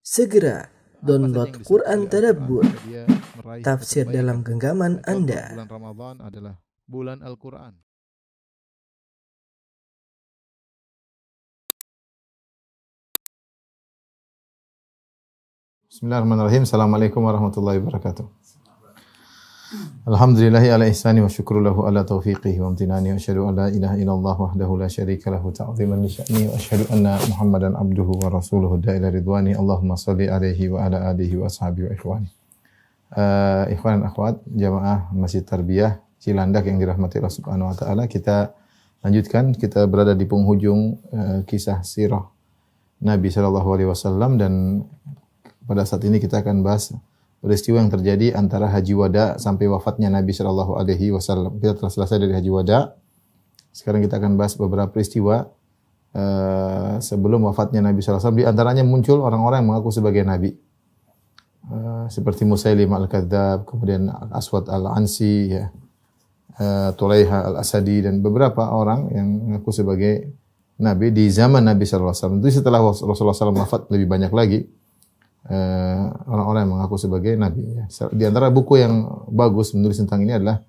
Segera download Quran Tadabbur, dia meraih tafsir kebaikan. dalam genggaman Contoh, Anda. Bulan Ramadan adalah bulan Al-Quran. Bismillahirrahmanirrahim. Assalamualaikum warahmatullahi wabarakatuh. Alhamdulillahi ala ihsani wa syukru lahu ala taufiqihi wa amtinani wa asyhadu an la ilaha illallah wahdahu la syarika lahu ta'ziman li sya'ni wa asyhadu anna Muhammadan abduhu wa rasuluhu da'ila ridwani. Allahumma salli alaihi wa ala alihi wa ashabihi wa ikhwani. Ikhwan dan akhwat jamaah Masjid Tarbiyah Cilandak yang dirahmati Allah Subhanahu wa taala, kita lanjutkan. Kita berada di penghujung kisah sirah Nabi sallallahu alaihi wasallam, dan pada saat ini kita akan bahas peristiwa yang terjadi antara Haji Wada sampai wafatnya Nabi sallallahu alaihi wasallam. Kita telah selesai dari Haji Wada. Sekarang kita akan bahas beberapa peristiwa sebelum wafatnya Nabi sallallahu alaihi wasallam. Di antaranya muncul orang-orang yang mengaku sebagai nabi. Seperti Musailimah al-Kadzdzab, kemudian Aswad al-Ansi, ya, Tulaiha al-Asadi, dan beberapa orang yang mengaku sebagai nabi di zaman Nabi sallallahu alaihi wasallam. Itu setelah Rasulullah SAW wafat lebih banyak lagi orang-orang yang mengaku sebagai nabi. Ya. Di antara buku yang bagus menulis tentang ini adalah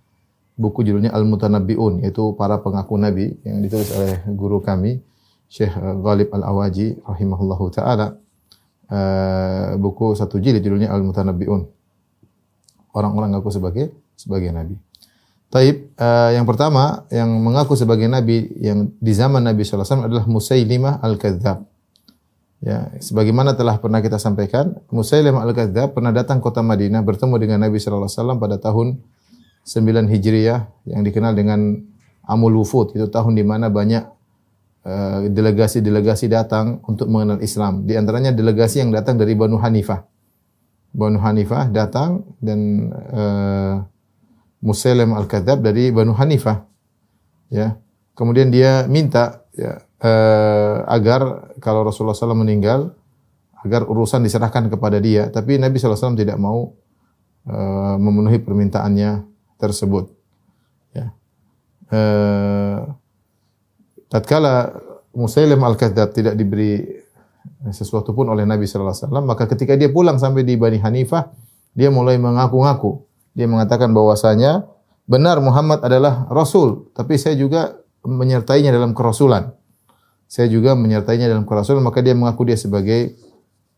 buku judulnya Al-Mutanabbi'un, yaitu para pengaku nabi, yang ditulis oleh guru kami Syekh Ghalib Al-Awaji rahimahullahu taala. Buku satu jilid judulnya Al-Mutanabbi'un, orang-orang mengaku sebagai nabi. Taib, yang pertama yang mengaku sebagai nabi yang di zaman Nabi sallallahu alaihi wasallam adalah Musailimah al-Kadzdzab. Ya, sebagaimana telah pernah kita sampaikan, Musailimah al-Kadzdzab pernah datang kota Madinah bertemu dengan Nabi sallallahu alaihi wasallam pada tahun 9 Hijriah yang dikenal dengan Amul Wufud. Itu tahun di mana banyak delegasi-delegasi datang untuk mengenal Islam. Di antaranya delegasi yang datang dari Banu Hanifah. Banu Hanifah datang, dan Musailimah al-Kadzdzab dari Banu Hanifah. Ya. Kemudian dia minta, ya, agar kalau Rasulullah SAW meninggal, agar urusan diserahkan kepada dia. Tapi Nabi SAW tidak mau memenuhi permintaannya tersebut. Ya. Tatkala Musailimah al-Kadzdzab tidak diberi sesuatu pun oleh Nabi sallallahu alaihi wasallam, maka ketika dia pulang sampai di Bani Hanifah, dia mulai mengaku-ngaku. Dia mengatakan bahwasanya benar Muhammad adalah rasul, tapi saya juga menyertainya dalam kerasulan. Saya juga menyertainya dalam kerasulan, maka dia mengaku dia sebagai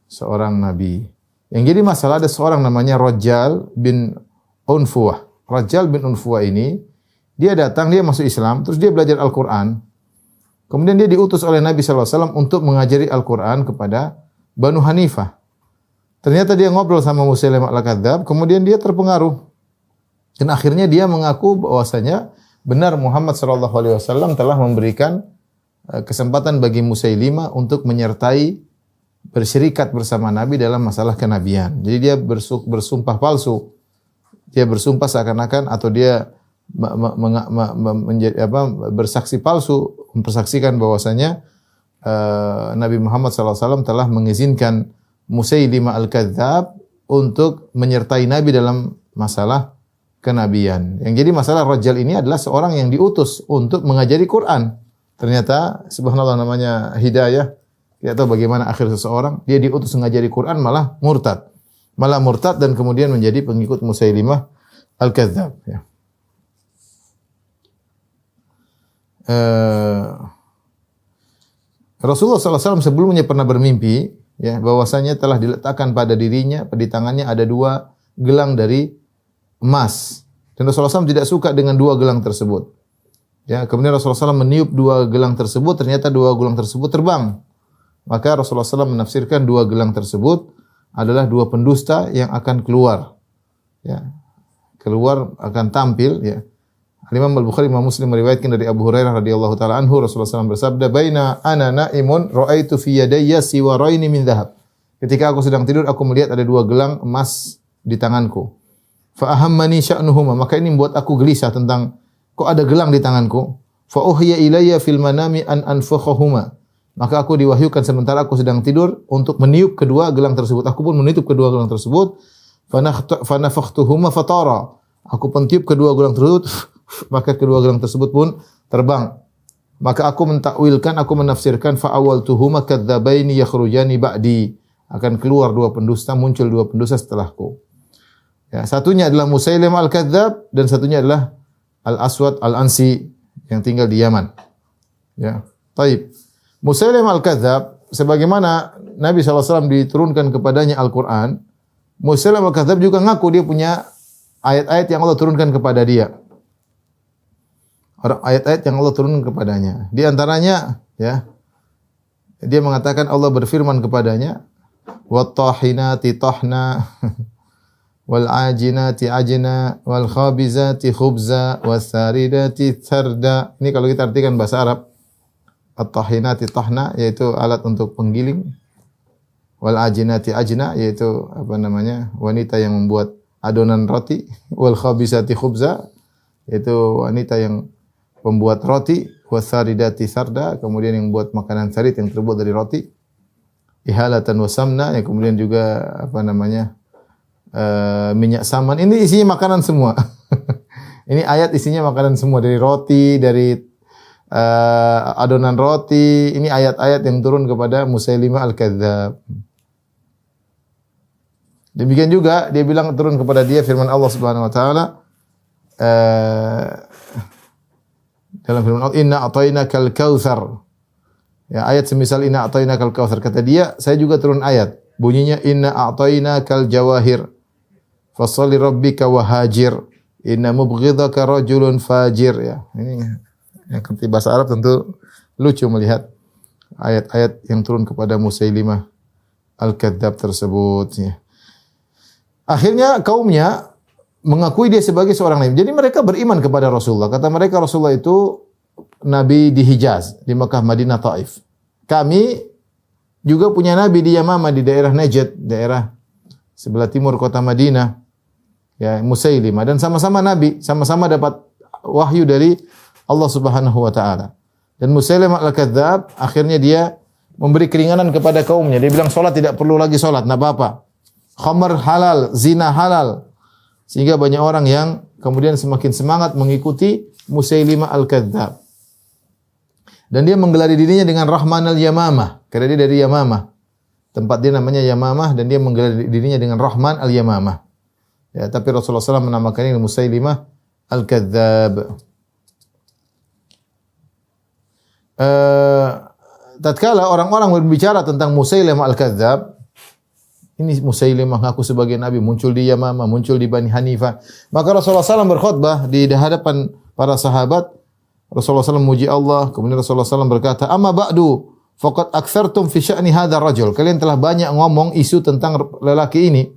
seorang nabi. Yang jadi masalah, ada seorang namanya Rajjal bin Unfuwah. Rajjal bin Unfuwah ini, dia datang, dia masuk Islam, terus dia belajar Al-Qur'an. Kemudian dia diutus oleh Nabi sallallahu alaihi wasallam untuk mengajari Al-Qur'an kepada Banu Hanifah. Ternyata dia ngobrol sama Musailimah al-Kadzdzab, kemudian dia terpengaruh. Dan akhirnya dia mengaku bahwasanya benar Muhammad sallallahu alaihi wasallam telah memberikan kesempatan bagi Musailimah untuk menyertai, berserikat bersama Nabi dalam masalah kenabian. Jadi dia bersumpah palsu. Dia bersumpah seakan-akan, atau dia bersaksi palsu, mempersaksikan bahwasanya Nabi Muhammad SAW telah mengizinkan Musailimah al-Kadzdzab untuk menyertai Nabi dalam masalah kenabian. Yang jadi masalah, Rajjal ini adalah seorang yang diutus untuk mengajari Quran. Ternyata subhanallah, namanya hidayah. Tidak tahu bagaimana akhir seseorang, dia diutus mengajari Quran malah murtad. Dan kemudian menjadi pengikut Musailimah al-Kadzdzab, ya. Rasulullah SAW sebelumnya pernah bermimpi, ya, bahwasanya telah diletakkan pada dirinya, di tangannya ada 2 gelang dari emas, dan Rasulullah SAW tidak suka dengan 2 gelang tersebut. Ya, kemudian Rasulullah SAW meniup 2 gelang tersebut, ternyata 2 gelang tersebut terbang. Maka Rasulullah SAW menafsirkan 2 gelang tersebut adalah 2 pendusta yang akan keluar, ya, akan tampil, ya. Imam Al-Bukhari, Imam Muslim meriwayatkan dari Abu Hurairah radhiyallahu taala anhu, Rasulullah SAW bersabda, "Baina ana naimun ra'aitu fi yadayya siwaraini min dhahab." Ketika aku sedang tidur, aku melihat ada 2 gelang emas di tanganku. Fa ahammani sya'nuhuma, maka ini membuat aku gelisah tentang kok ada gelang di tanganku. Fa uhiya ilayya fil manami an anfakhahuma. Maka aku diwahyukan sementara aku sedang tidur untuk meniup kedua gelang tersebut. Aku pun meniup kedua gelang tersebut. Fa nafakhtuhuma fatara. Aku pun tiup kedua gelang tersebut, maka kedua gelang tersebut pun terbang. Maka aku mentakwilkan, aku menafsirkan fa awaltuhuma kadzabaini yakhrujani ba'di. akan keluar dua pendusta, muncul dua pendusta setelahku. Ya, satunya adalah Musailimah al-Kadzdzab dan satunya adalah Al-Aswad Al-Ansi yang tinggal di Yaman. Ya. Taib. Musailimah al-Kadzdzab sebagaimana Nabi SAW diturunkan kepadanya Al-Qur'an, Musailimah al-Kadzdzab juga ngaku dia punya ayat-ayat yang Allah turunkan kepada dia. Ayat-ayat yang Allah turunkan kepadanya. Di antaranya ya, dia mengatakan Allah berfirman kepadanya, "Wat-tahinati tahna wal ajinati ajna wal khabizati khubza was-saridati sarda." Ini kalau kita artikan bahasa Arab, at-tahinati tahna yaitu alat untuk penggiling, wal ajinati ajna yaitu wanita yang membuat adonan roti, wal khabizati khubza yaitu wanita yang pembuat roti, was-saridati sarda kemudian yang membuat makanan sarid yang terbuat dari roti, ihalatan wasamna yang kemudian juga minyak saman. Ini isinya makanan semua. Ini ayat isinya makanan semua, dari roti, dari adonan roti. Ini ayat-ayat yang turun kepada Musailimah al-Kadzdzab. Demikian juga dia bilang turun kepada dia firman Allah Subhanahu wa taala dalam firman Allah, "Inna a'tainakal kautsar." Ya, ayat semisal "Inna a'tainakal kautsar." Kata dia, saya juga turun ayat. Bunyinya "Inna a'tainakal jawahir." Fasholli rabbika wahajir. Inna mubghidaka rajulun fajir. Ya, ini yang ngerti bahasa Arab tentu lucu melihat ayat-ayat yang turun kepada Musailimah al-Kadzdzab tersebut. Ya. Akhirnya kaumnya mengakui dia sebagai seorang nabi. Jadi mereka beriman kepada Rasulullah. Kata mereka Rasulullah itu nabi di Hijaz, di Makkah, Madinah, Taif. Kami juga punya nabi di Yamama, di daerah Najd, daerah sebelah timur kota Madinah. Ya, Musailimah, dan sama-sama nabi, sama-sama dapat wahyu dari Allah Subhanahu wa taala. Dan Musailimah al-Kadzdzab akhirnya dia memberi keringanan kepada kaumnya. Dia bilang salat tidak perlu lagi salat, enggak apa-apa. Khamar halal, zina halal. Sehingga banyak orang yang kemudian semakin semangat mengikuti Musailimah al-Kadzdzab. Dan dia menggelari dirinya dengan Rahman al-Yamamah, karena dia dari Yamamah. Tempat dia namanya Yamamah dan dia menggelari dirinya dengan Rahman al-Yamamah. Ya, tapi Rasulullah SAW menamakannya Musailimah al-Kadzdzab. Tatkala orang-orang berbicara tentang Musailimah al-Kadzdzab, ini Musailimah ngaku sebagai nabi, muncul di Yamamah, muncul di Bani Hanifah. Maka Rasulullah SAW berkhutbah di hadapan para sahabat. Rasulullah SAW memuji Allah. Kemudian Rasulullah SAW berkata, "Amma ba'du, faqad aktsartum fi sya'ni hadzal rajul." Kalian telah banyak ngomong isu tentang lelaki ini.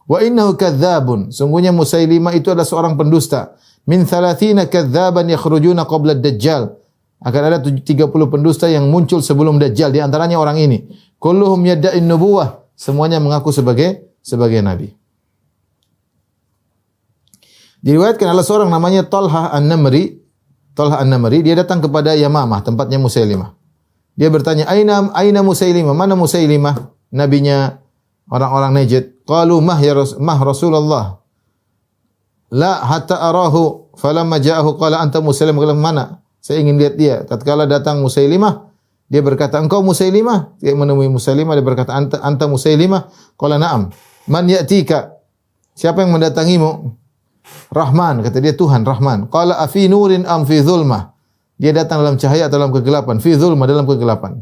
Wa innahu kadzdzabun. Sungguhnya Musailimah itu adalah seorang pendusta. Min 30 kadzdzaban yakhrujuna qabla ad-dajjal. Akan ada 30 pendusta yang muncul sebelum Dajjal, di antaranya orang ini. Kulluhum yadda'in nubuwah. Semuanya mengaku sebagai nabi. Diriwayatkan oleh seorang namanya Talha An-Namri. Talha An-Namri, dia datang kepada Yamamah, tempatnya Musailimah. Dia bertanya, "Aina Musailimah? Mana Musailimah?" Nabinya orang-orang Najd. Qalu mah Rasulullah. La hatta arahu. Falamma ja'ahu qala anta Musailimah. Qala mana? Saya ingin lihat dia. Tatkala datang Musailimah, dia berkata, "Engkau Musailimah?" Dia menemui Musailimah, dia berkata, "Anta Musailimah?" Qala na'am. "Man ya'tika?" Siapa yang mendatangimu? Rahman, kata dia, Tuhan Rahman. Qala afi nurin am fi zulmah? Dia datang dalam cahaya atau dalam kegelapan? Fi zulmah, dalam kegelapan.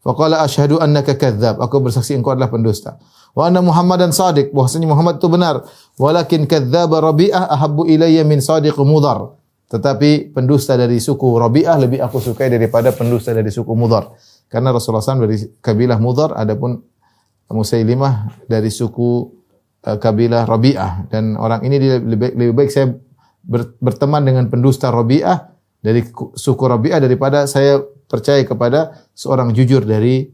Faqala asyhadu annaka kadzdzab. Aku bersaksi engkau adalah pendusta. Wa anna Muhammadan shadiq. Bahwasanya Muhammad itu benar. Walakin kadzdzaba Rabi'ah ahabbu ilayya min shadiq Mudhar. Tetapi pendusta dari suku Rabi'ah lebih aku sukai daripada pendusta dari suku Mudhar. Karena Rasulullah SAW dari kabilah Mudhar, adapun Musailimah dari suku kabilah Rabi'ah. Dan orang ini lebih baik saya berteman dengan pendusta Rabi'ah dari suku Rabi'ah daripada saya percaya kepada seorang jujur dari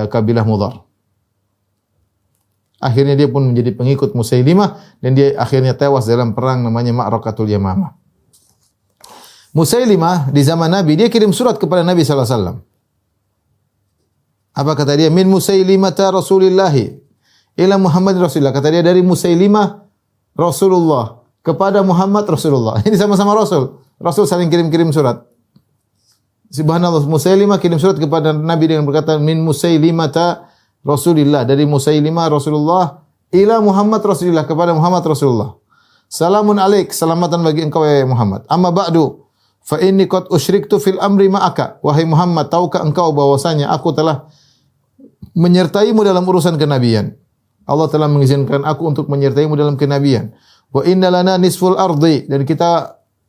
kabilah Mudhar. Akhirnya dia pun menjadi pengikut Musailimah dan dia akhirnya tewas dalam perang namanya Ma'rakatul Yamamah. Musailimah di zaman Nabi, dia kirim surat kepada Nabi sallallahu alaihi wasallam. Apa kata dia? Min Musailimata Rasulillahi ila Muhammadin Rasulullah. Kata dia dari Musailimah Rasulullah kepada Muhammad Rasulullah. Ini sama-sama Rasul. Rasul saling kirim-kirim surat. Subhanallah, Musailimah kirim surat kepada Nabi dengan berkata min Musailimata Rasulillah, dari Musailimah Rasulullah ila Muhammad Rasulillah, kepada Muhammad Rasulullah. Salamun alaik, selamatan bagi engkau ya Muhammad. Amma ba'du, fa inni qad usyriktu fil amri ma'aka. Wahai Muhammad, tahukah engkau bahwasanya aku telah menyertaimu dalam urusan kenabian. Allah telah mengizinkan aku untuk menyertaimu dalam kenabian. Wa inna lana nisful ardi, dan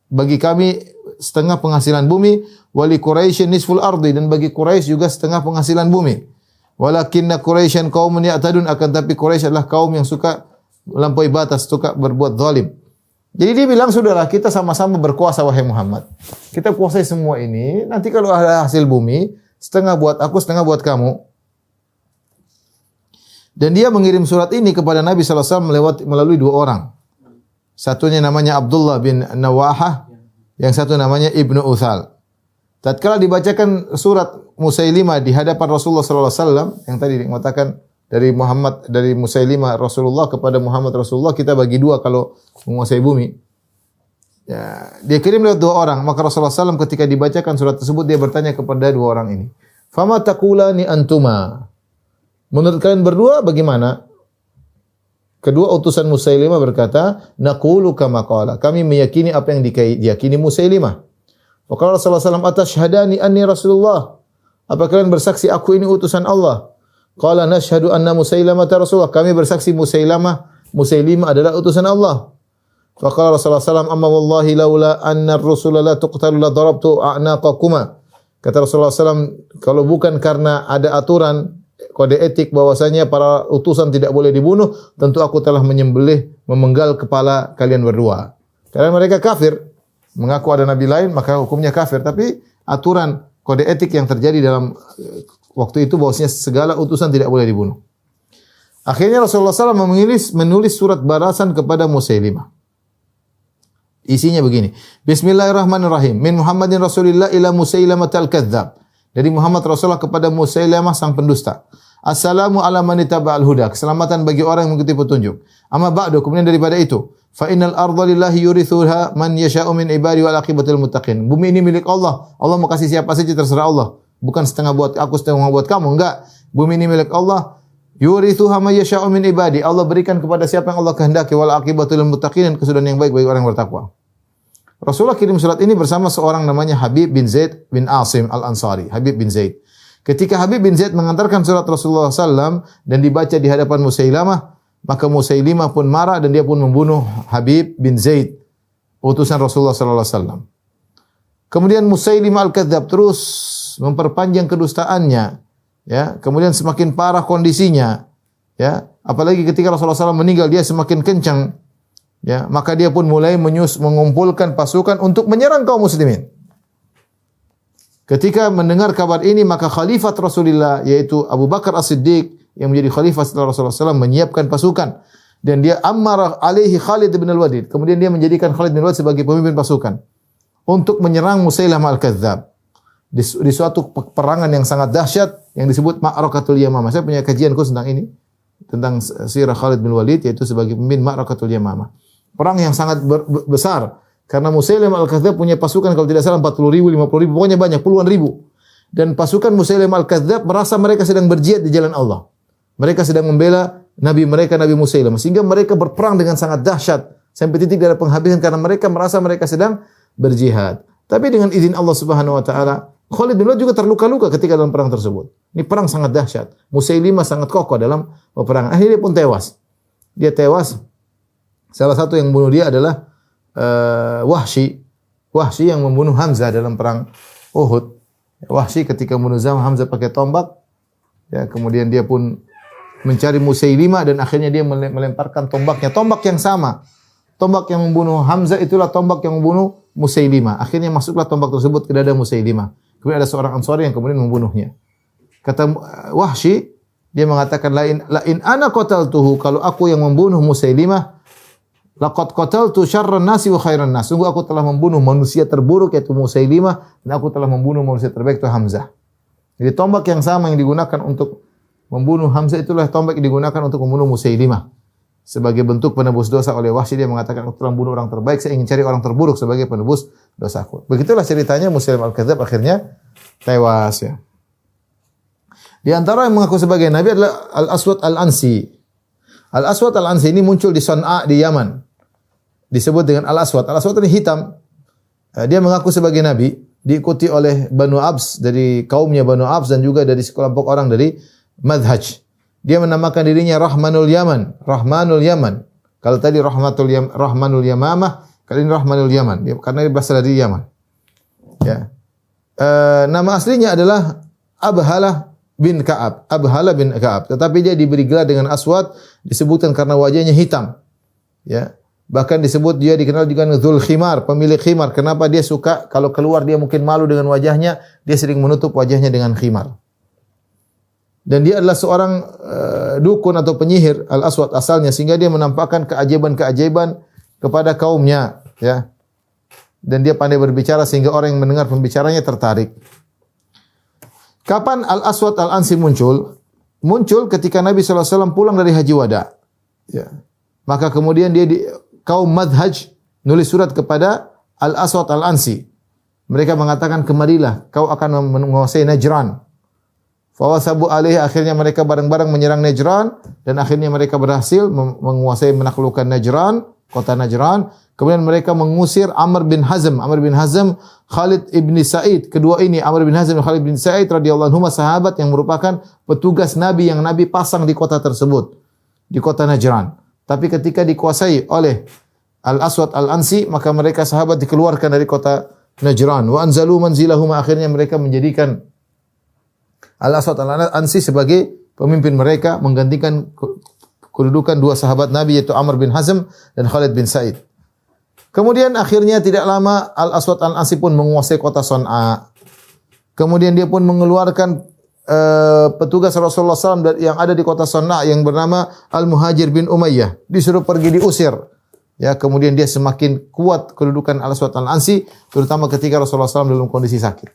bagi kami setengah penghasilan bumi. Wali Quraisy nisful ardi, dan bagi Quraisy juga setengah penghasilan bumi. Walakinna Quraisyan qaumun ya'tadun, akan tapi Quraisy adalah kaum yang suka melampaui batas, suka berbuat zalim. Jadi dia bilang, sudahlah kita sama-sama berkuasa wahai Muhammad. Kita kuasai semua ini, nanti kalau ada hasil bumi, setengah buat aku, setengah buat kamu. Dan dia mengirim surat ini kepada Nabi SAW melalui dua orang. Satunya namanya Abdullah bin Nawahah, yang satu namanya Ibnu Uthal. Tatkala dibacakan surat Musailimah di hadapan Rasulullah SAW, yang tadi dikatakan dari Musailimah Rasulullah kepada Muhammad Rasulullah, kita bagi dua kalau menguasai bumi. Ya, dia kirim lewat dua orang. Maka Rasulullah SAW ketika dibacakan surat tersebut, dia bertanya kepada dua orang ini, "Fama taqulani antuma?" Menurut kalian berdua bagaimana? Kedua utusan Musailimah berkata, "Naqulu kama qala." Kami meyakini apa yang diyakini Musailimah. Maka Rasulullah SAW, "Atashhadani anni Rasulullah?" Apa kalian bersaksi aku ini utusan Allah? Qala nashhadu anna Musailamah Rasulullah. Kami bersaksi Musailimah adalah utusan Allah. Faqala Rasulullah SAW, "Amma wallahi laula anna ar-rusula la tuqtalu la darabtu a'naqakuma." Kata Rasulullah SAW, kalau bukan karena ada aturan kode etik bahwasanya para utusan tidak boleh dibunuh, tentu aku telah memenggal kepala kalian berdua. Karena mereka kafir, mengaku ada nabi lain, maka hukumnya kafir. Tapi aturan kode etik yang terjadi dalam waktu itu bahwasanya segala utusan tidak boleh dibunuh. Akhirnya Rasulullah SAW menulis surat balasan kepada Musailimah. Isinya begini, Bismillahirrahmanirrahim. Min Muhammadin Rasulillah ila Musailamah al-Kadzdzab. Dari Muhammad Rasulullah kepada Musailamah sang pendusta. Assalamu ala man ittaba'al huda. Keselamatan bagi orang yang mengikuti petunjuk. Amma ba'du, kemudian daripada itu, fa innal arda lillahi yurithuha man yasha'u min ibadi wal aqibatul muttaqin. Bumi ini milik Allah. Allah mau kasih siapa saja terserah Allah. Bukan setengah buat aku, setengah buat kamu. Enggak. Bumi ini milik Allah. Yurithuha man yasha'u min ibadi. Allah berikan kepada siapa yang Allah kehendaki, wal aqibatul muttaqin, dan kesudahan yang baik bagi orang yang bertakwa. Rasulullah kirim surat ini bersama seorang namanya Habib bin Zaid bin Asim al-Ansari. Habib bin Zaid. Ketika Habib bin Zaid mengantarkan surat Rasulullah SAW dan dibaca di hadapan Musailamah, maka Musailimah pun marah dan dia pun membunuh Habib bin Zaid, utusan Rasulullah SAW. Kemudian Musailimah al-Kadzdzab terus memperpanjang kedustaannya, ya. Kemudian semakin parah kondisinya, ya. Apalagi ketika Rasulullah SAW meninggal, dia semakin kencang. Ya, maka dia pun mulai mengumpulkan pasukan untuk menyerang kaum muslimin. Ketika mendengar kabar ini, maka khalifat Rasulullah, yaitu Abu Bakar As-Siddiq yang menjadi khalifah setelah Rasulullah SAW, menyiapkan pasukan. Dan dia ammar alaihi Khalid bin al-Walid. Kemudian dia menjadikan Khalid bin al-Walid sebagai pemimpin pasukan untuk menyerang Musailamah al-Kadzdzab. Di suatu peperangan yang sangat dahsyat yang disebut Ma'rakatul Yamamah. Saya punya kajian khusus tentang ini, tentang sirah Khalid bin Walid, yaitu sebagai pemimpin Ma'rakatul Yamamah. Perang yang sangat besar. Karena Musailamah al-Kadzdzab punya pasukan kalau tidak salah 40.000, 50.000, pokoknya banyak, puluhan ribu. Dan pasukan Musailamah al-Kadzdzab merasa mereka sedang berjihad di jalan Allah. Mereka sedang membela Nabi mereka, Nabi Musailamah. Sehingga mereka berperang dengan sangat dahsyat. Sampai titik darah penghabisan karena mereka merasa mereka sedang berjihad. Tapi dengan izin Allah Subhanahu wa taala, Khalid bin Walid juga terluka-luka ketika dalam perang tersebut. Ini perang sangat dahsyat. Musailimah sangat kokoh dalam peperangan. Akhirnya dia pun tewas. Dia tewas. Salah satu yang membunuh dia adalah Wahsy. Wahsy yang membunuh Hamzah dalam perang Uhud. Wahsy ketika membunuh Hamzah pakai tombak, ya, kemudian dia pun mencari Musailimah dan akhirnya dia melemparkan tombaknya, tombak yang sama. Tombak yang membunuh Hamzah itulah tombak yang membunuh Musailimah. Akhirnya masuklah tombak tersebut ke dada Musailimah. Kemudian ada seorang Ansari yang kemudian membunuhnya. Kata Wahsy, dia mengatakan la in ana qataltuhu, kalau aku yang membunuh Musailimah, laqad qataltu syarran nasi wa khairan nas. Sungguh aku telah membunuh manusia terburuk yaitu Musailimah dan aku telah membunuh manusia terbaik itu Hamzah. Jadi tombak yang sama yang digunakan untuk membunuh Hamzah itulah tombak yang digunakan untuk membunuh Musailimah. Sebagai bentuk penebus dosa oleh Wahsy, dia mengatakan aku telah membunuh orang terbaik, saya ingin cari orang terburuk sebagai penebus dosaku. Begitulah ceritanya Musailimah al-Kadzdzab akhirnya tewas, ya. Di antara yang mengaku sebagai nabi adalah Al-Aswad Al-Ansi. Al-Aswad Al-Ansi ini muncul di Son'a di Yaman. Disebut dengan Al-Aswad. Al-Aswad ini hitam. Dia mengaku sebagai nabi, diikuti oleh Banu Abs dari kaumnya Banu Abs dan juga dari sekelompok orang dari Madhaj. Dia menamakan dirinya Rahmanul Yaman, Rahmanul Yaman. Kalau tadi Rahmanul Yamamah, kali ini Rahmanul Yaman. Karena dia berasal dari Yaman. Ya. Nama aslinya adalah Abhalah bin Ka'ab. Abhalah bin Ka'ab. Tetapi dia diberi gelar dengan Aswad disebutkan karena wajahnya hitam. Ya. Bahkan disebut dia dikenal juga dengan Dzul Khimar, pemilik khimar. Kenapa dia suka kalau keluar dia mungkin malu dengan wajahnya, dia sering menutup wajahnya dengan khimar. Dan dia adalah seorang dukun atau penyihir Al-Aswad asalnya sehingga dia menampakkan keajaiban-keajaiban kepada kaumnya, ya. Dan dia pandai berbicara sehingga orang yang mendengar pembicaranya tertarik. Kapan Al-Aswad Al-Ansi muncul? Muncul ketika Nabi sallallahu alaihi wasallam pulang dari Haji Wada. Ya. Maka kemudian kaum Madhaj nulis surat kepada Al-Aswad Al-Ansi. Mereka mengatakan, "Kemarilah, kau akan menguasai Najran." Fawasabu alaihi, akhirnya mereka bareng-bareng menyerang Najran dan akhirnya mereka berhasil menguasai menaklukkan Najran, kota Najran. Kemudian mereka mengusir Amr bin Hazm, Khalid ibn Sa'id. Kedua ini Amr bin Hazm dan Khalid bin Sa'id radhiyallahu anhum sahabat yang merupakan petugas Nabi yang Nabi pasang di kota tersebut, di kota Najran. Tapi ketika dikuasai oleh Al-Aswad Al-Ansi, maka mereka sahabat dikeluarkan dari kota Najran. Wa anzalu manzilahum, akhirnya mereka menjadikan Al-Aswad Al-Ansi sebagai pemimpin mereka, menggantikan kedudukan dua sahabat Nabi yaitu Amr bin Hazm dan Khalid bin Sa'id. Kemudian akhirnya tidak lama Al-Aswad Al-Ansi pun menguasai kota Son'a. Kemudian dia pun mengeluarkan petugas Rasulullah SAW yang ada di kota Son'a yang bernama Al-Muhajir bin Umayyah. Disuruh pergi diusir. Ya, kemudian dia semakin kuat kedudukan Al-Aswad Al-Ansi, terutama ketika Rasulullah SAW dalam kondisi sakit.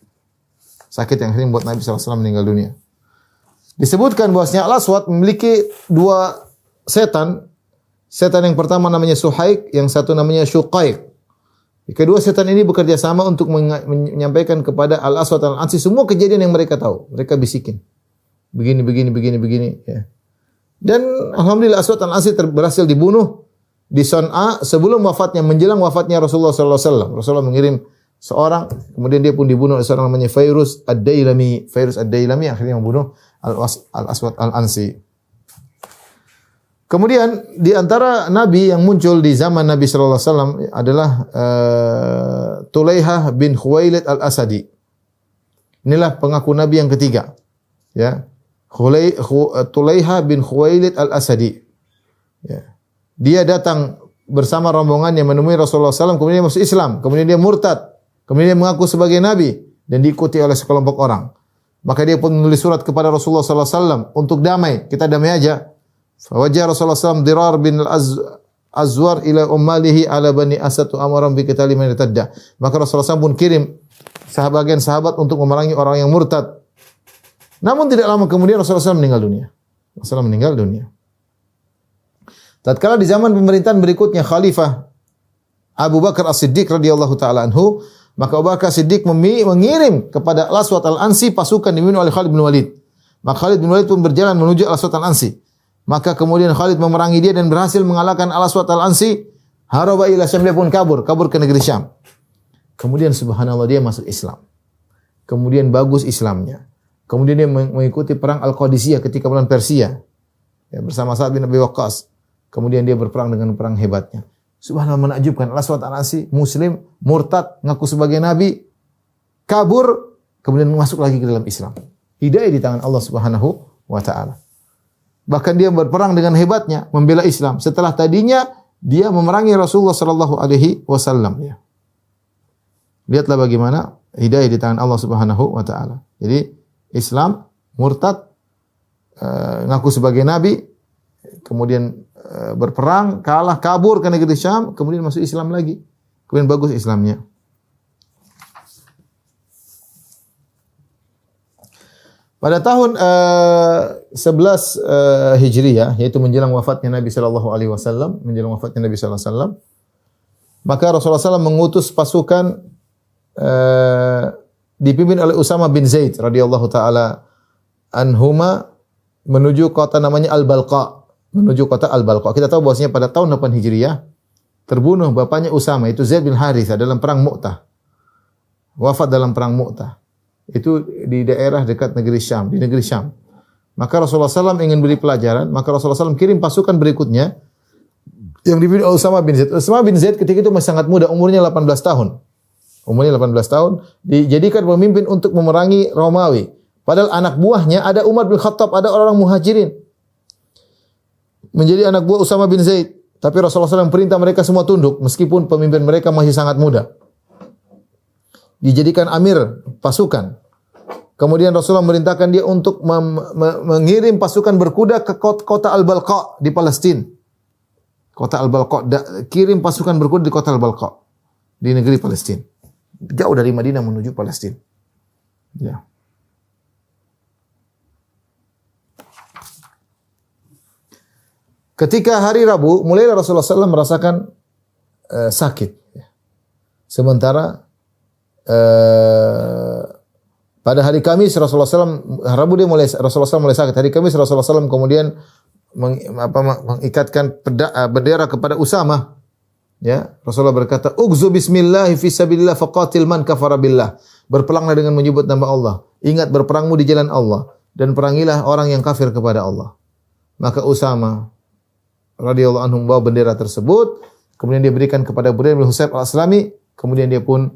Sakit yang sering membuat Nabi SAW meninggal dunia. Disebutkan bahwasanya Al-Aswad memiliki dua setan. Setan yang pertama namanya Suhaik, yang satu namanya Syuqaiq. Kedua setan ini bekerja sama untuk menyampaikan kepada Al-Aswad Al-Ansi semua kejadian yang mereka tahu. Mereka bisikin. Begini. Ya. Dan Alhamdulillah Aswad Al-Ansi berhasil dibunuh di Son'a sebelum wafatnya, menjelang wafatnya Rasulullah SAW. Rasulullah mengirim seorang, kemudian dia pun dibunuh oleh seorang namanya Fairuz Ad-Dailami. Fairuz Ad-Dailami akhirnya membunuh Al-Aswad Al-Ansi. Kemudian di antara nabi yang muncul di zaman Nabi sallallahu alaihi wasallam adalah Tulaihah bin Khuwailid Al-Asadi. Inilah pengaku nabi yang ketiga. Ya. Tulaihah bin Khuwailid Al-Asadi. Ya. Dia datang bersama rombongan yang menemui Rasulullah SAW, kemudian dia masuk Islam, kemudian dia murtad. Kemudian dia mengaku sebagai nabi dan diikuti oleh sekelompok orang. Maka dia pun menulis surat kepada Rasulullah SAW untuk damai. Kita damai aja. Fawajah Rasulullah SAW Dirar bin Azwar ila ummalihi ala bani Asad amaran bi qitali man irtadda. Maka Rasulullah SAW pun kirim sebagian sahabat untuk memerangi orang yang murtad. Namun tidak lama kemudian Rasulullah SAW meninggal dunia. Rasulullah meninggal dunia. Tatkala di zaman pemerintahan berikutnya Khalifah Abu Bakar As-Siddiq radhiyallahu taala anhu, maka Abu Bakar As-Siddiq mengirim kepada Al-Aswad Al-Ansi pasukan dipimpin oleh Khalid bin Walid. Maka Khalid bin Walid pun berjalan menuju Al-Aswad Al-Ansi. Maka kemudian Khalid memerangi dia dan berhasil mengalahkan Al-Aswad Al-Ansi. Haraba ila Syam, dia pun kabur ke negeri Syam. Kemudian subhanallah dia masuk Islam. Kemudian bagus Islamnya. Kemudian dia mengikuti perang Al-Qadisiyah ketika melawan Persia. Ya, bersama Sa'ad bin Abi Waqqas. Kemudian dia berperang dengan perang hebatnya. Subhanallah, menakjubkan. Al-Aswad Al-Ansi muslim, murtad, ngaku sebagai nabi, kabur, kemudian masuk lagi ke dalam Islam. Hidayah di tangan Allah Subhanahu wa taala. Bahkan dia berperang dengan hebatnya membela Islam setelah tadinya dia memerangi Rasulullah sallallahu alaihi wasallam, ya. Lihatlah bagaimana hidayah di tangan Allah Subhanahu wa taala. Jadi Islam, murtad, ngaku sebagai nabi, kemudian berperang, kalah, kabur ke negeri Syam, kemudian masuk Islam lagi. Kemudian bagus Islamnya. Pada tahun 11 Hijriyah, yaitu menjelang wafatnya Nabi sallallahu alaihi wasallam, maka Rasulullah SAW mengutus pasukan dipimpin oleh Usama bin Zaid radhiyallahu taala anhuma menuju kota namanya Al-Balqa, menuju kota Al-Balqa. Kita tahu bahwasanya pada tahun 8 Hijriah terbunuh bapaknya Usama, itu Zaid bin Harithah dalam perang Mu'tah. Wafat dalam perang Mu'tah. Itu di daerah dekat negeri Syam, di negeri Syam. Maka Rasulullah SAW ingin beri pelajaran, maka Rasulullah SAW kirim pasukan berikutnya yang dipimpin oleh Usama bin Zaid. Usama bin Zaid ketika itu masih sangat muda, umurnya 18 tahun. Umurnya 18 tahun, dijadikan pemimpin untuk memerangi Romawi. Padahal anak buahnya ada Umar bin Khattab, ada orang Muhajirin. Menjadi anak buah Usama bin Zaid. Tapi Rasulullah SAW perintah mereka semua tunduk, meskipun pemimpin mereka masih sangat muda. Dijadikan amir pasukan. Kemudian Rasulullah memerintahkan dia untuk mengirim pasukan berkuda ke kota Al-Balqa di Palestina. Kota Al-Balqa, kirim pasukan berkuda di kota Al-Balqa di negeri Palestina. Jauh dari Madinah menuju Palestina. Ya. Ketika hari Rabu, mulailah Rasulullah SAW merasakan sakit. Sementara pada hari Kamis Rasulullah SAW, Rabu Rasulullah SAW mulai sakit. Hari Kamis Rasulullah SAW kemudian mengikatkan bendera kepada Usama. Ya, Rasulullah berkata, "Ughzu bismillah fi sabilillah faqatil man kafara billah." Berperanglah dengan menyebut nama Allah. Ingat berperangmu di jalan Allah dan perangilah orang yang kafir kepada Allah. Maka Usama radhiyallahu anhu membawa bendera tersebut, kemudian dia berikan kepada Buraid bin Husayb al-Aslami, kemudian dia pun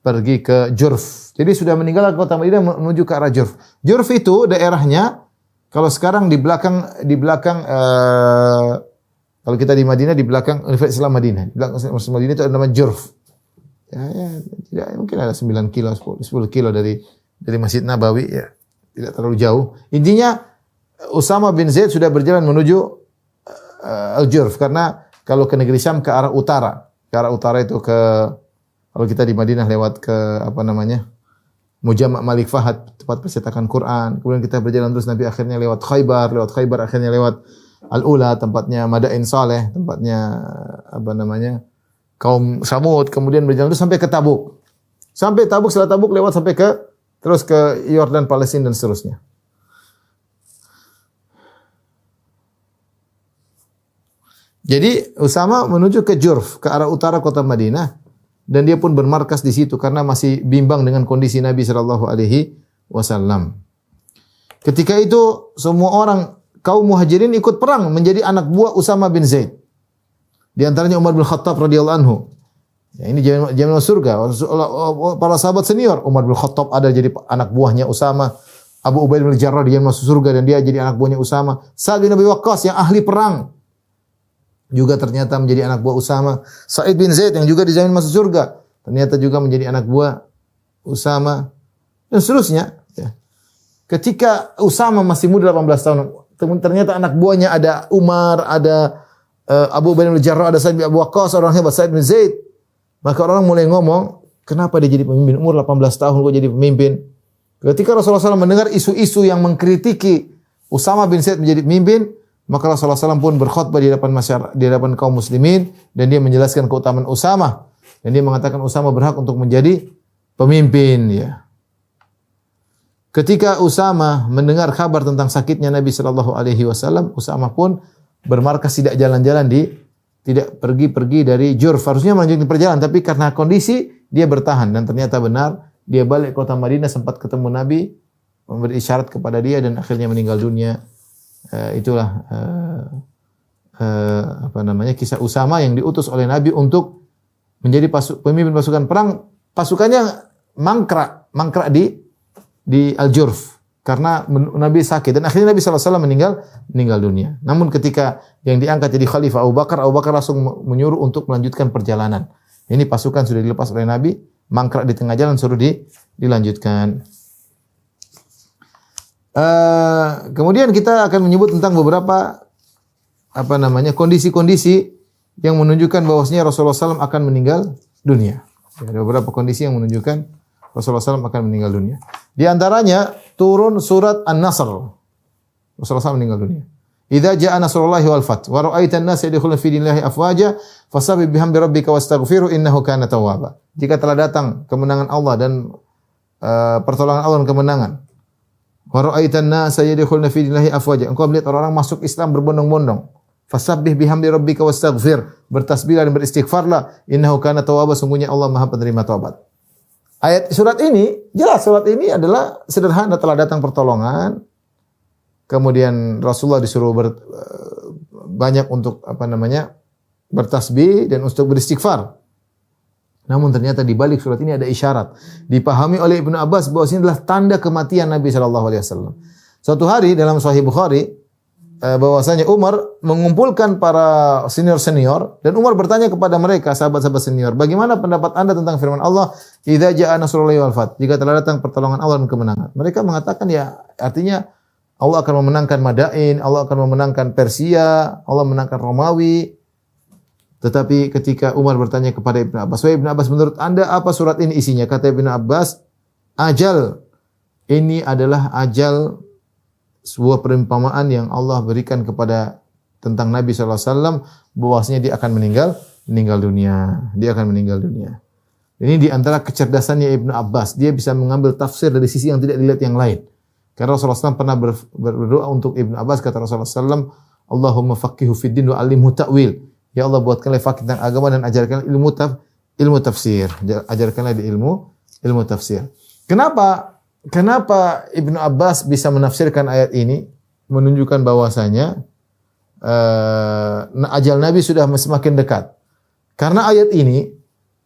pergi ke Jurf. Jadi sudah meninggalkan kota Madinah menuju ke arah Jurf. Jurf itu daerahnya kalau sekarang di belakang kalau kita di Madinah, di belakang Universitas Islam Madinah. Di belakang Universitas Madinah itu ada nama Jurf. Tidak mungkin ada 9 kilo, 10 kilo dari Masjid Nabawi, ya. Tidak terlalu jauh. Intinya Usama bin Zaid sudah berjalan menuju Al-Jurf, karena kalau ke negeri Syam ke arah utara. Ke arah utara itu kalau kita di Madinah lewat ke Mujama' Malik Fahad, tempat persetakan Quran. Kemudian kita berjalan terus Nabi akhirnya lewat Khaybar akhirnya lewat Al-Ula, tempatnya Madain Saleh, tempatnya kaum Samud, kemudian berjalan terus sampai ke Tabuk. Sampai Tabuk, setelah Tabuk lewat sampai terus ke Yordan, Palestina dan seterusnya. Jadi Usama menuju ke Jurf, ke arah utara kota Madinah, dan dia pun bermarkas di situ karena masih bimbang dengan kondisi Nabi sallallahu alaihi wasallam. Ketika itu semua orang kaum Muhajirin ikut perang menjadi anak buah Usama bin Zaid. Di antaranya Umar bin Khattab radhiyallahu anhu. Ya, ini jaminan surga. Para sahabat senior, Umar bin Khattab ada jadi anak buahnya Usama. Abu Ubaidah bin Jarrah dia masuk surga dan dia jadi anak buahnya Usama. Sa'ad bin Abi Waqqas yang ahli perang juga ternyata menjadi anak buah Usama. Sa'id bin Zaid yang juga dijamin masuk surga ternyata juga menjadi anak buah Usama dan seterusnya. Ya. Ketika Usama masih muda 18 tahun, ternyata anak buahnya ada Umar, ada Abu Ubaidah bin Jarrah, ada Sa'id bin Abi Waqqas, orang hebat Sa'id bin Zaid. Maka orang mulai ngomong, kenapa dia jadi pemimpin? Umur 18 tahun kok jadi pemimpin? Ketika Rasulullah SAW mendengar isu-isu yang mengkritiki Usama bin Zaid menjadi pemimpin, maka Rasulullah SAW pun berkhutbah di hadapan kaum muslimin dan dia menjelaskan keutamaan Usama dan dia mengatakan Usama berhak untuk menjadi pemimpin. Ya. Ketika Usama mendengar kabar tentang sakitnya Nabi sallallahu alaihi wasallam, Usama pun bermarkas, tidak jalan-jalan tidak pergi dari Jurf. Harusnya melanjutkan perjalanan, tapi karena kondisi dia bertahan dan ternyata benar dia balik kota Madinah, sempat ketemu Nabi, memberi isyarat kepada dia dan akhirnya meninggal dunia. Itulah kisah Usama yang diutus oleh Nabi untuk menjadi pemimpin pasukan perang. Pasukannya mangkrak di Al-Jurf karena Nabi sakit dan akhirnya Nabi SAW meninggal dunia. Namun ketika yang diangkat jadi khalifah Abu Bakar langsung menyuruh untuk melanjutkan perjalanan. Ini pasukan sudah dilepas oleh Nabi, mangkrak di tengah jalan, suruh dilanjutkan. Kemudian kita akan menyebut tentang beberapa kondisi-kondisi yang menunjukkan bahwasanya Rasulullah SAW akan meninggal dunia. Ada beberapa kondisi yang menunjukkan Rasulullah SAW akan meninggal dunia. Di antaranya turun surat An-Nasr. Rasulullah SAW meninggal dunia. Idza jaa nasrullahi wal fath wa ra'aitan nas yadkhuluna fi dinillahi afwaja fasabbih bihamdi rabbika wastaghfirhu innahu kana tawwaba. Jika telah datang kemenangan Allah dan pertolongan Allah dan kemenangan, Wa ra'aitan nasa yadkhuluna fi dinillahi afwaja. Engkau melihat orang-orang masuk Islam berbondong-bondong. Fasabbih bihamdi rabbika wastaghfir. Bertasbihlah dan beristighfarlah. Innahu kana tawwaba, sungguhnya Allah Maha penerima taubat. Ayat surat ini jelas, surat ini adalah sederhana, telah datang pertolongan. Kemudian Rasulullah disuruh banyak untuk bertasbih dan untuk beristighfar. Namun ternyata di balik surat ini ada isyarat. Dipahami oleh Ibnu Abbas bahwa ini adalah tanda kematian Nabi sallallahu alaihi wasallam. Suatu hari dalam Sahih Bukhari bahwasanya Umar mengumpulkan para senior-senior dan Umar bertanya kepada mereka, sahabat-sahabat senior, bagaimana pendapat Anda tentang firman Allah, "Idza jaa nasrullahi wal fath," jika telah datang pertolongan Allah dan kemenangan. Mereka mengatakan ya artinya Allah akan memenangkan Madain, Allah akan memenangkan Persia, Allah memenangkan Romawi. Tetapi ketika Umar bertanya kepada Ibnu Abbas, "Wahai Ibnu Abbas, menurut Anda apa surat ini isinya?" Kata Ibnu Abbas, "Ajal. Ini adalah ajal, sebuah perumpamaan yang Allah berikan kepada tentang Nabi sallallahu alaihi wasallam bahwasanya dia akan meninggal dunia. Dia akan meninggal dunia." Ini di antara kecerdasannya Ibnu Abbas, dia bisa mengambil tafsir dari sisi yang tidak dilihat yang lain. Karena Rasulullah SAW pernah berdoa untuk Ibnu Abbas, kata Rasulullah SAW, "Allahumma faqihu fid din wa 'allimhu ta'wil." Ya Allah, buatkanlah faqih tentang agama dan ajarkanlah ilmu tafsir. Ajarkanlah di ilmu tafsir. Kenapa Ibnu Abbas bisa menafsirkan ayat ini menunjukkan bahwasanya ajal Nabi sudah semakin dekat. Karena ayat ini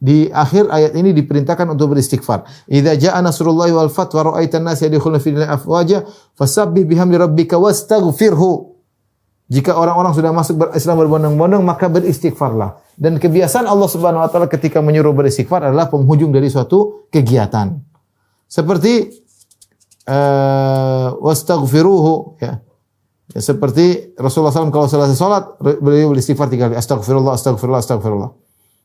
di akhir ayat ini diperintahkan untuk beristighfar. Idza jaa nasrullahi wal fath wa ra'aitan nasa yadkhuluna fi dinillahi afwaja fasabbih bihamdi rabbika wastaghfirhu. Jika orang-orang sudah masuk Islam berbondong-bondong maka beristighfarlah. Dan kebiasaan Allah Subhanahu wa taala ketika menyuruh beristighfar adalah penghujung dari suatu kegiatan. Seperti wastaghfiruhu ya. Ya, seperti Rasulullah SAW kalau selesai salat beliau beristighfar 3 kali. Astagfirullah, astagfirullah, astagfirullah.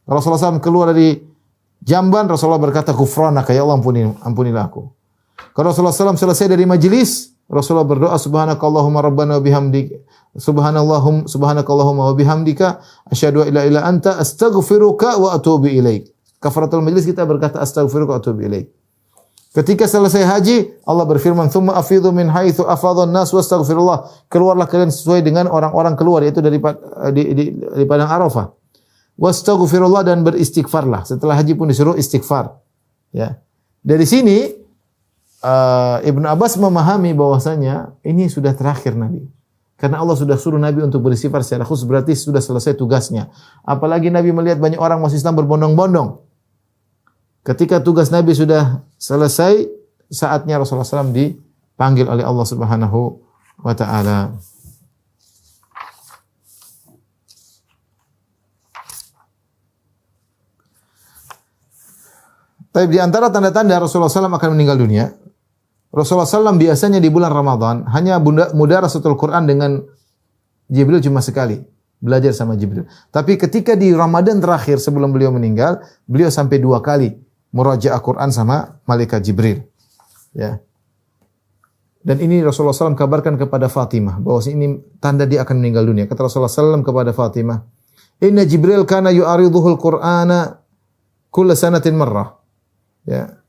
Rasulullah SAW keluar dari jamban, Rasulullah berkata, "Ghufranaka, ya Allah ampunilah aku." Kalau Rasulullah SAW selesai dari majelis, Rasulullah berdoa, "Subhanakallahumma rabbana wa bihamdika, subhanakallahumma wa bihamdika, asyhadu an la ilaha illa anta, astaghfiruka wa atubu ilaik." Kafaratul majlis kita berkata, "Astaghfiruka wa atubu ilaik." Ketika selesai haji, Allah berfirman, "Tsumma afidhu min haitsu afadhan nas wastaghfirullah." Keluarlah kalian sesuai dengan orang-orang keluar, yaitu dari di padang Arafah. Wastaghfirullah, dan beristighfarlah. Setelah haji pun disuruh istighfar. Ya. Dari sini Ibnu Abbas memahami bahwasanya ini sudah terakhir Nabi. Karena Allah sudah suruh Nabi untuk beristighfar secara khusus, berarti sudah selesai tugasnya. Apalagi Nabi melihat banyak orang masuk Islam berbondong-bondong. Ketika tugas Nabi sudah selesai, saatnya Rasulullah SAW dipanggil oleh Allah Subhanahu wa taala. Tapi di antara tanda-tanda Rasulullah SAW akan meninggal dunia, Rasulullah SAW biasanya di bulan Ramadan hanya mudarasatul Quran dengan Jibril cuma sekali, belajar sama Jibril. Tapi ketika di Ramadan terakhir sebelum beliau meninggal, beliau sampai 2 kali murajaah Quran sama malaikat Jibril. Ya. Dan ini Rasulullah SAW kabarkan kepada Fatimah bahwa ini tanda dia akan meninggal dunia. Kata Rasulullah SAW kepada Fatimah, "Inna Jibril kana yu'ariduhul Qur'ana kulla sanatin marrah." Ya.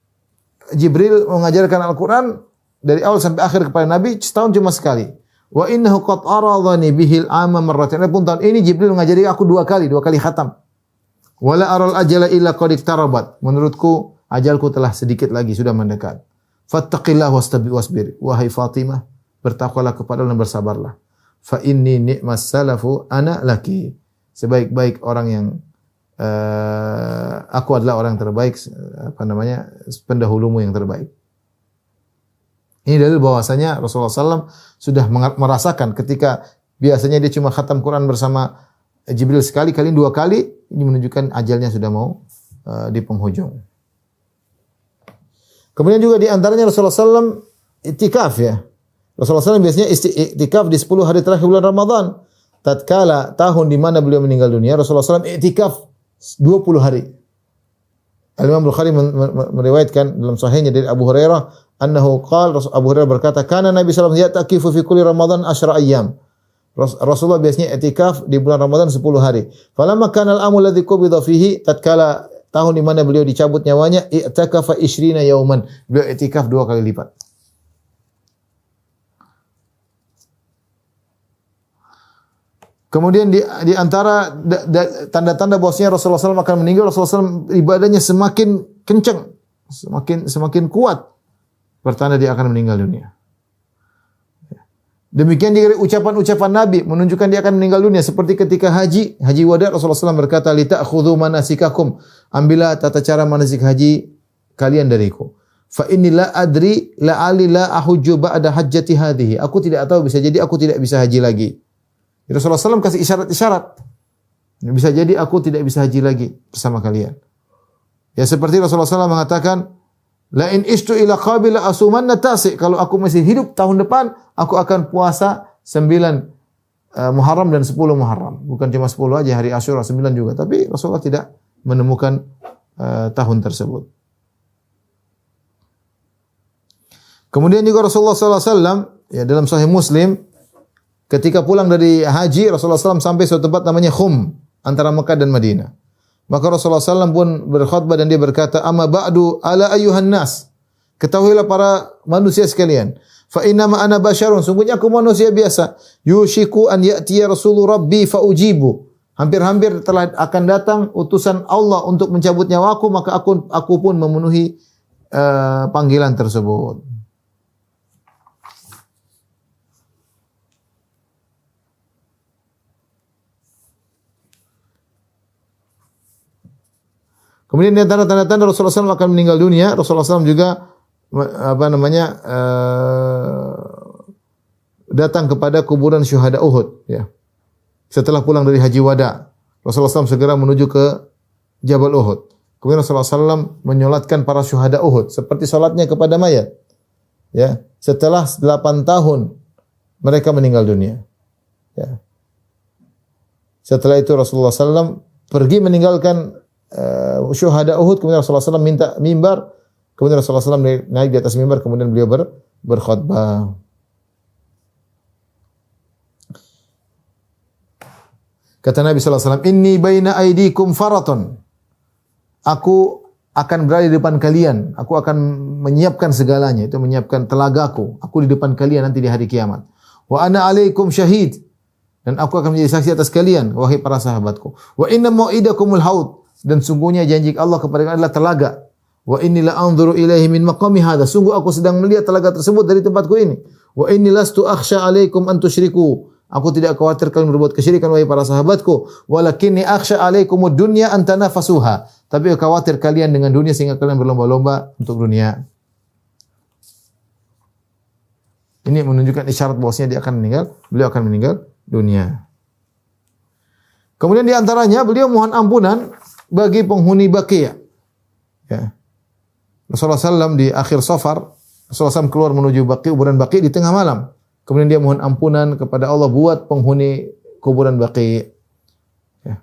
Jibril mengajarkan Al-Quran dari awal sampai akhir kepada Nabi setahun cuma sekali. Wa innahu qad aradhani bihil ama marratan. Pun tahun ini Jibril mengajari aku 2 kali khatam. Wala aral ajala illa qad iqtarabat. Menurutku ajalku telah sedikit lagi, sudah mendekat. Fattaqillah wasbir. Wahai Fatimah, bertakwalah kepada Allah dan bersabarlah. Fa inni ni'mas salafu ana laki. Sebaik-baik orang yang aku adalah orang terbaik, pendahulumu yang terbaik. Ini dalil bahwasanya Rasulullah SAW sudah merasakan ketika biasanya dia cuma khatam Quran bersama Jibril sekali, kali 2 kali, ini menunjukkan ajalnya sudah mau di penghujung. Kemudian juga di antaranya Rasulullah SAW iktikaf ya. Rasulullah SAW biasanya iktikaf di 10 hari terakhir bulan Ramadan. Tatkala tahun di mana beliau meninggal dunia, Rasulullah SAW iktikaf 20 hari. Al-Imam Bukhari meriwayatkan dalam sahihnya dari Abu Hurairah, annahu qala, Abu Hurairah berkata, "Kana Nabi sallallahu alaihi wasallam ya'takifu fi kulli Ramadan 10 ayyam." Rasulullah biasanya i'tikaf di bulan Ramadan 10 hari. Falamma kana al-amul ladzi qubida fihi, tatkala tahun di mana beliau dicabut nyawanya, i'takafa 20 yauman. Beliau i'tikaf 2 kali lipat. Kemudian di antara tanda-tanda bahwasanya Rasulullah SAW akan meninggal, Rasulullah SAW ibadahnya semakin kencang, semakin kuat, pertanda dia akan meninggal dunia. Demikian juga ucapan-ucapan Nabi menunjukkan dia akan meninggal dunia. Seperti ketika haji wada, Rasulullah SAW berkata, "Lita'khudhu manasikakum." Ambillah tata cara manasik haji kalian dariku. Fa inni la adri la'ali la ahujju ba'da hajjati hadhihi. Aku tidak tahu, bisa jadi aku tidak bisa haji lagi. Rasulullah SAW kasih isyarat-isyarat. Bisa jadi aku tidak bisa haji lagi bersama kalian. Ya seperti Rasulullah SAW mengatakan, la in ishtu ila qabil asumanna tasi. Kalau aku masih hidup tahun depan, aku akan puasa 9 Muharram dan 10 Muharram. Bukan cuma 10 aja, hari Asyura 9 juga. Tapi Rasulullah tidak menemukan tahun tersebut. Kemudian juga Rasulullah SAW, ya dalam Sahih Muslim, ketika pulang dari haji, Rasulullah SAW sampai suatu tempat namanya Khum, antara Mekah dan Madinah. Maka Rasulullah SAW pun berkhutbah dan dia berkata, "Amma ba'du ala ayyuhan nas." Ketahuilah para manusia sekalian, fa innama ana basyarun, sungguhnya aku manusia biasa. Yushiku an ya'tiya rasulu rabbi fa ujibu. Hampir-hampir telah akan datang utusan Allah untuk mencabut nyawaku, maka aku pun memenuhi panggilan tersebut. Kemudian di antara tanda-tanda Rasulullah SAW akan meninggal dunia, Rasulullah SAW juga datang kepada kuburan syuhada Uhud. Ya. Setelah pulang dari haji wada, Rasulullah SAW segera menuju ke Jabal Uhud. Kemudian Rasulullah SAW menyolatkan para syuhada Uhud seperti solatnya kepada mayat. Ya. Setelah 8 tahun mereka meninggal dunia. Ya. Setelah itu Rasulullah SAW pergi meninggalkan syuhada Uhud, kemudian Rasulullah SAW minta mimbar, kemudian Rasulullah SAW naik di atas mimbar, kemudian beliau berkhutbah. Kata Nabi SAW, "Inni baina aidikum faratun." Aku akan berada di depan kalian, aku akan menyiapkan segalanya, itu menyiapkan telagaku, aku di depan kalian nanti di hari kiamat. Wa ana alaikum syahid, dan aku akan menjadi saksi atas kalian, wahai para sahabatku. Wa inna mau'idakumul haud, dan sungguhnya janji Allah kepada kalian adalah telaga. Wa inni la anzuru ilaihi min maqami hadha, sungguh aku sedang melihat telaga tersebut dari tempatku ini. Wa inni lastu akhsha alaikum an tusyriku, aku tidak khawatir kalian berbuat kesyirikan wahai para sahabatku. Walakinni akhsha alaikumud dunya an tanafasuha, tapi aku khawatir kalian dengan dunia sehingga kalian berlomba-lomba untuk dunia. Ini menunjukkan isyarat bahwasanya dia akan meninggal, beliau akan meninggal dunia. Kemudian di antaranya beliau mohon ampunan bagi penghuni Baqi'. Ya. Rasulullah SAW di akhir Safar, Rasulullah SAW keluar menuju Baqi', kuburan Baqi' di tengah malam. Kemudian dia mohon ampunan kepada Allah buat penghuni kuburan Baqi'. Ya.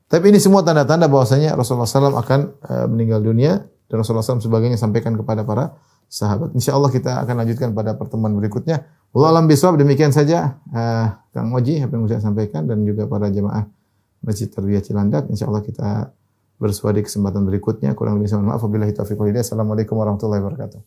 Tapi ini semua tanda-tanda bahwasanya Rasulullah SAW akan meninggal dunia, dan Rasulullah SAW sebagainya sampaikan kepada para sahabat. InsyaAllah kita akan lanjutkan pada pertemuan berikutnya. Wallahu a'lam bishawab. Demikian saja Kang Oji apa yang saya sampaikan, dan juga para jemaah Masjid Tarbiyah Cilandak. InsyaAllah kita bersua di kesempatan berikutnya. Kurang lebih mohon maaf. Wabillahi taufiq wal hidayah. Assalamualaikum warahmatullahi wabarakatuh.